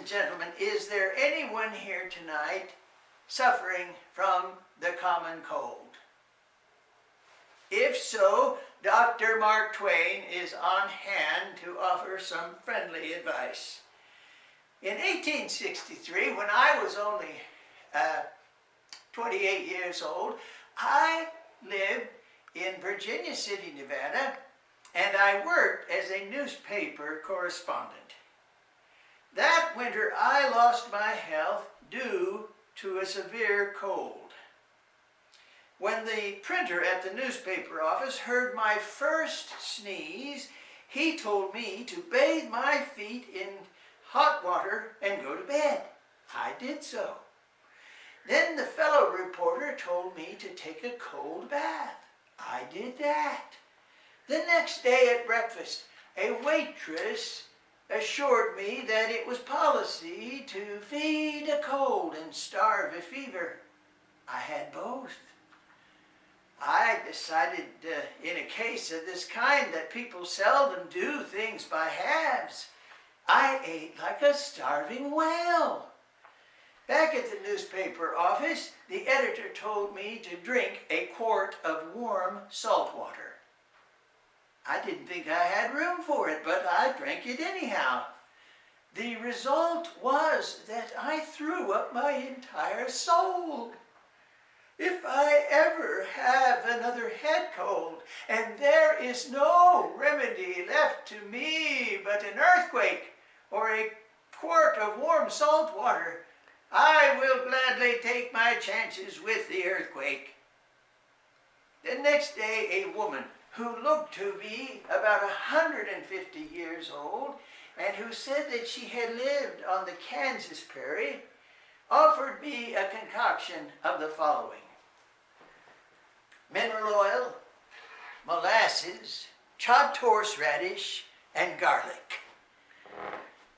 and gentlemen, is there anyone here tonight suffering from the common cold? If so, Dr. Mark Twain is on hand to offer some friendly advice. In 1863, when I was only 28 years old, I lived in Virginia City, Nevada, and I worked as a newspaper correspondent. That winter, I lost my health due to a severe cold. When the printer at the newspaper office heard my first sneeze, he told me to bathe my feet in hot water and go to bed. I did so. Then the fellow reporter told me to take a cold bath. I did that. The next day at breakfast, a waitress assured me that it was policy to feed a cold and starve a fever. I had both. I decided in a case of this kind that people seldom do things by halves. I ate like a starving whale. Back at the newspaper office, the editor told me to drink a quart of warm salt water. I didn't think I had room for it, but I drank it anyhow. The result was that I threw up my entire soul. If I ever have another head cold, and there is no remedy left to me but an earthquake or a quart of warm salt water, I will gladly take my chances with the earthquake. The next day, a woman who looked to be about 150 years old and who said that she had lived on the Kansas prairie offered me a concoction of the following: mineral oil, molasses, chopped horseradish, and garlic.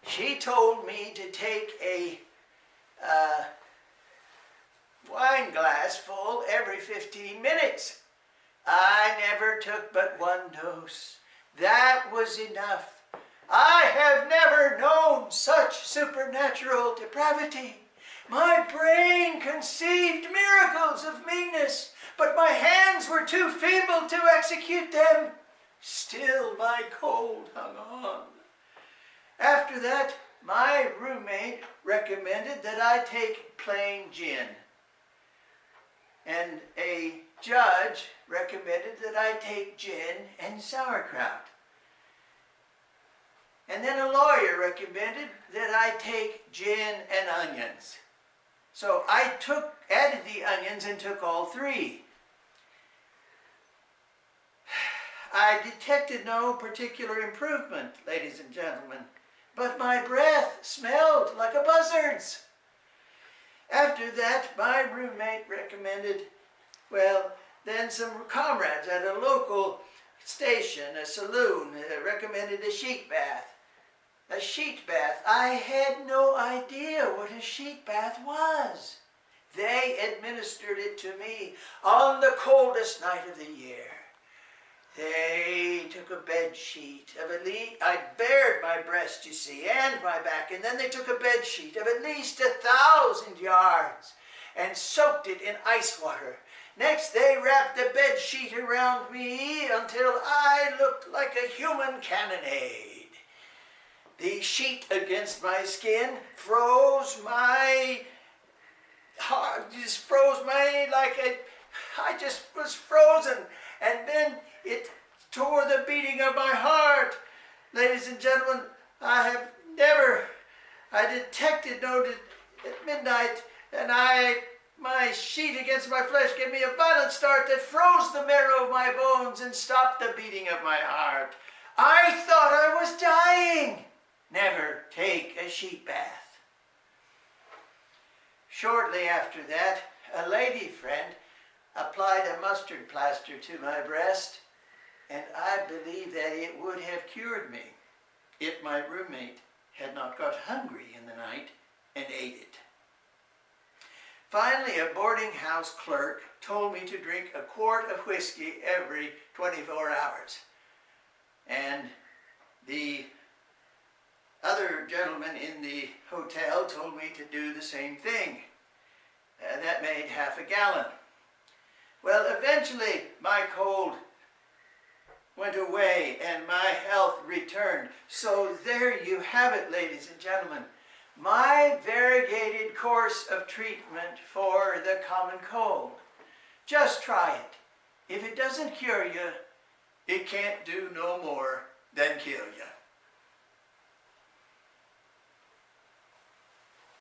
She told me to take a wine glass full every 15 minutes. I never took but one dose. That was enough. I have never known such supernatural depravity. My brain conceived miracles of meanness, but my hands were too feeble to execute them. Still my cold hung on. After that, my roommate recommended that I take plain gin, and a judge recommended that I take gin and sauerkraut. And then a lawyer recommended that I take gin and onions. So I added the onions and took all three. I detected no particular improvement, ladies and gentlemen, but my breath smelled like a buzzard's. After that, my roommate recommended, then some comrades at a local station, a saloon, recommended a sheet bath. A sheet bath. I had no idea what a sheet bath was. They administered it to me on the coldest night of the year. They took a bed sheet of at least, I bared my breast, you see, and my back, and then they took a bed sheet of at least 1,000 yards and soaked it in ice water. Next, they wrapped the bed sheet around me until I looked like a human cannonade. The sheet against my skin froze my heart, I just was frozen, and then it tore the beating of my heart. Ladies and gentlemen, I detected at midnight, and my sheet against my flesh gave me a violent start that froze the marrow of my bones and stopped the beating of my heart. I thought I was dying. Never take a sheet bath. Shortly after that, a lady friend applied a mustard plaster to my breast, and I believe that it would have cured me if my roommate had not got hungry in the night and ate it. Finally, a boarding house clerk told me to drink a quart of whiskey every 24 hours. And the other other gentlemen in the hotel told me to do the same thing. That made half a gallon. Well, eventually my cold went away and my health returned. So there you have it, ladies and gentlemen. My variegated course of treatment for the common cold. Just try it. If it doesn't cure you, it can't do no more than kill you.